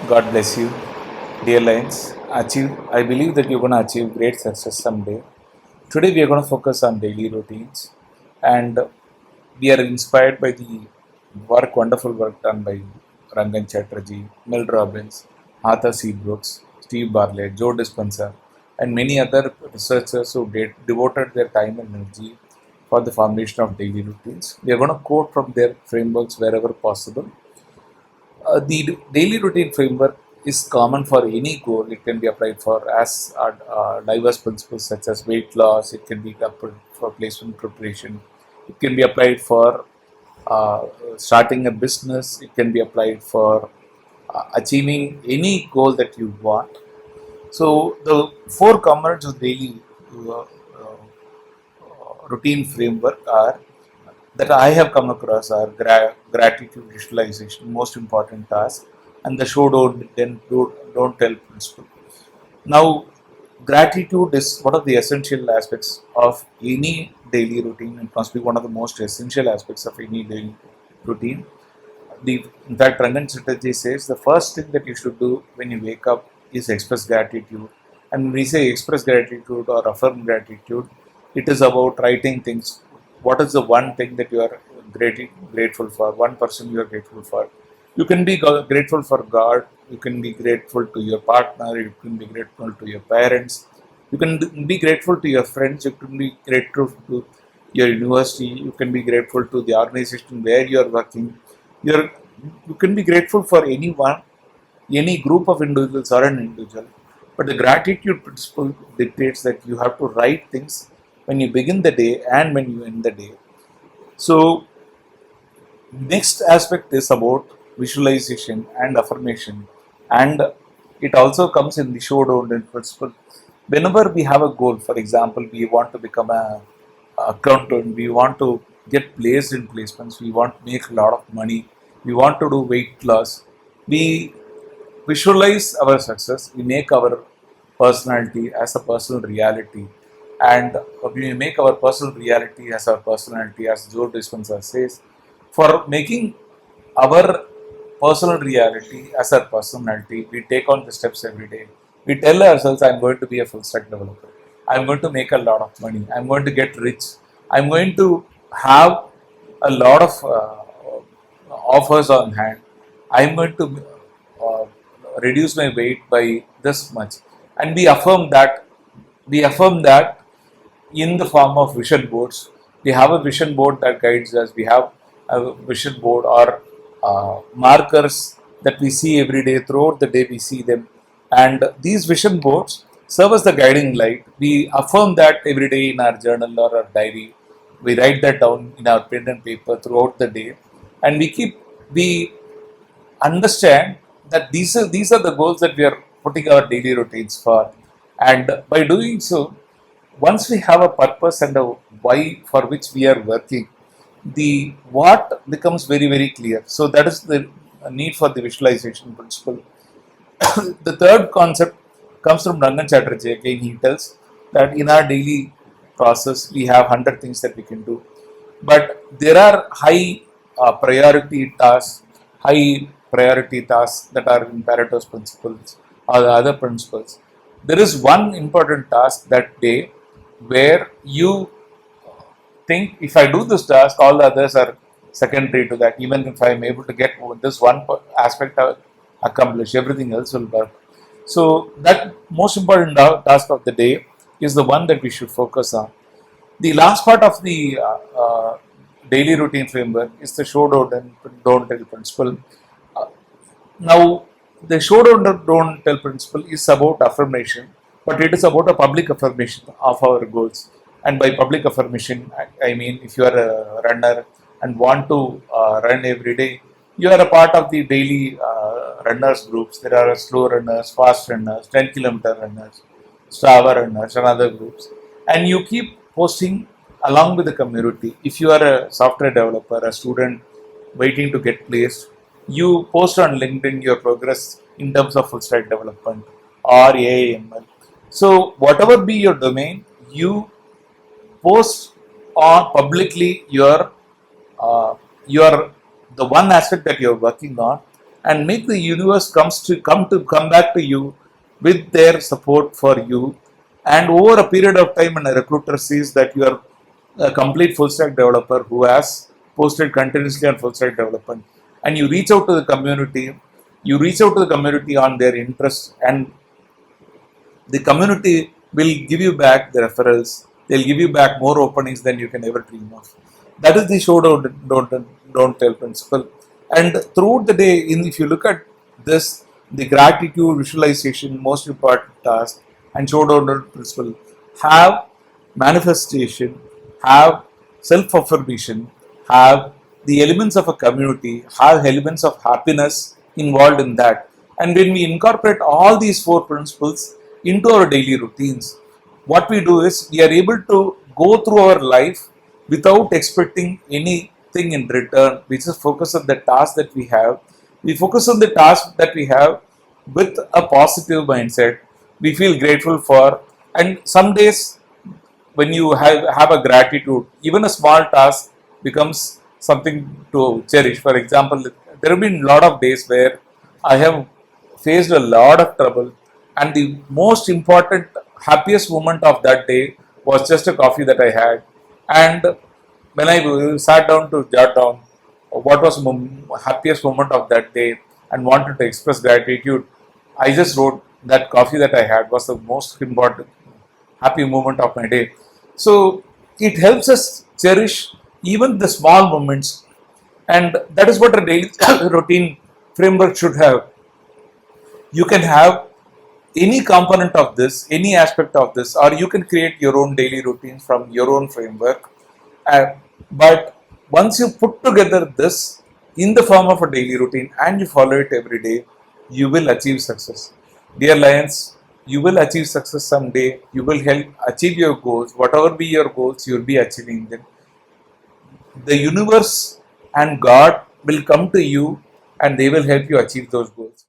God bless you, dear Lions. I believe that you're going to achieve great success someday. Today, we are going to focus on daily routines, and we are inspired by the wonderful work done by Rangan Chatterjee, Mel Robbins, Arthur C. Brooks, Steve Bartlett, Joe Dispenza, and many other researchers who devoted their time and energy for the formation of daily routines. We are going to quote from their frameworks wherever possible. The daily routine framework is common for any goal. It can be applied for as diverse principles such as weight loss. It can be applied for placement preparation. It can be applied for starting a business. It can be applied for achieving any goal that you want. So the four components of daily uh, uh, routine framework are that I have come across are gratitude visualization, most important task, and the show don't tell principle. Now, gratitude is one of the essential aspects of any daily routine. It must be one of the most essential aspects of any daily routine. In fact, Rangan Chatterjee says the first thing that you should do when you wake up is express gratitude. And when we say express gratitude or affirm gratitude, it is about writing things. What is the one thing that you are grateful for? One person you are grateful for. You can be grateful for God. You can be grateful to your partner. You can be grateful to your parents. You can be grateful to your friends. You can be grateful to your university. You can be grateful to the organization where you are working. You're, you can be grateful for anyone, any group of individuals or an individual. But the gratitude principle dictates that you have to write things when you begin the day and when you end the day. So, next aspect is about visualization and affirmation, and it also comes in the showdown principle. Whenever we have a goal, for example, we want to become a accountant, we want to get placed in placements, we want to make a lot of money, we want to do weight loss, we visualize our success, we make our personality as a personal reality, and we make our personal reality as our personality, as Joe Dispenza says. For making our personal reality as our personality, we take on the steps every day. We tell ourselves, I'm going to be a full stack developer. I'm going to make a lot of money. I'm going to get rich. I'm going to have a lot of offers on hand. I'm going to uh, reduce my weight by this much. And we affirm that in the form of vision boards. We have a vision board that guides us. We have a vision board or markers that we see every day. Throughout the day, we see them. And these vision boards serve as the guiding light. We affirm that every day in our journal or our diary. We write that down in our pen and paper throughout the day. And we understand that these are the goals that we are putting our daily routines for. And by doing so, once we have a purpose and a why for which we are working, the what becomes very, very clear. So that is the need for the visualization principle. The third concept comes from Rangan Chatterjee. Again, he tells that in our daily process, we have 100 things that we can do. But there are high priority tasks that are in Pareto's principles or the other principles. There is one important task that day where you think if I do this task, all the others are secondary to that. Even if I am able to get this one aspect accomplished, everything else will work. So that most important task of the day is the one that we should focus on. The last part of the daily routine framework is the show don't tell principle. Uh, Now, the show don't tell principle is about affirmation, but it is about a public affirmation of our goals. And by public affirmation, I mean if you are a runner and want to run every day, you are a part of the daily runners groups. There are slow runners, fast runners, 10-kilometer runners, Strava runners, and other groups. And you keep posting along with the community. If you are a software developer, a student waiting to get placed, you post on LinkedIn your progress in terms of full stack development or AIML. So whatever be your domain, you post on publicly your the one aspect that you're working on, and make the universe come back to you with their support for you. And over a period of time, when a recruiter sees that you are a complete full stack developer who has posted continuously on full stack development, and you reach out to the community, on their interests, and the community will give you back the referrals. They'll give you back more openings than you can ever dream of. That is the show don't tell principle. And throughout the day, if you look at this, the gratitude visualization, most important task, and show don't principle have manifestation, have self affirmation, have the elements of a community, have elements of happiness involved in that. And when we incorporate all these four principles into our daily routines, what we do is we are able to go through our life without expecting anything in return. We just focus on the task that we have. We focus on the task that we have with a positive mindset. We feel grateful for, and some days when you have a gratitude, even a small task becomes something to cherish. For example, there have been a lot of days where I have faced a lot of trouble, and the most important, happiest moment of that day was just a coffee that I had. And when I sat down to jot down what was happiest moment of that day and wanted to express gratitude, I just wrote that coffee that I had was the most important happy moment of my day. So it helps us cherish even the small moments, and that is what a daily routine framework should have. You can have any component of this, any aspect of this, or you can create your own daily routines from your own framework. But once you put together this in the form of a daily routine and you follow it every day, you will achieve success. Dear Lions, you will achieve success someday. You will help achieve your goals. Whatever be your goals, you will be achieving them. The universe and God will come to you and they will help you achieve those goals.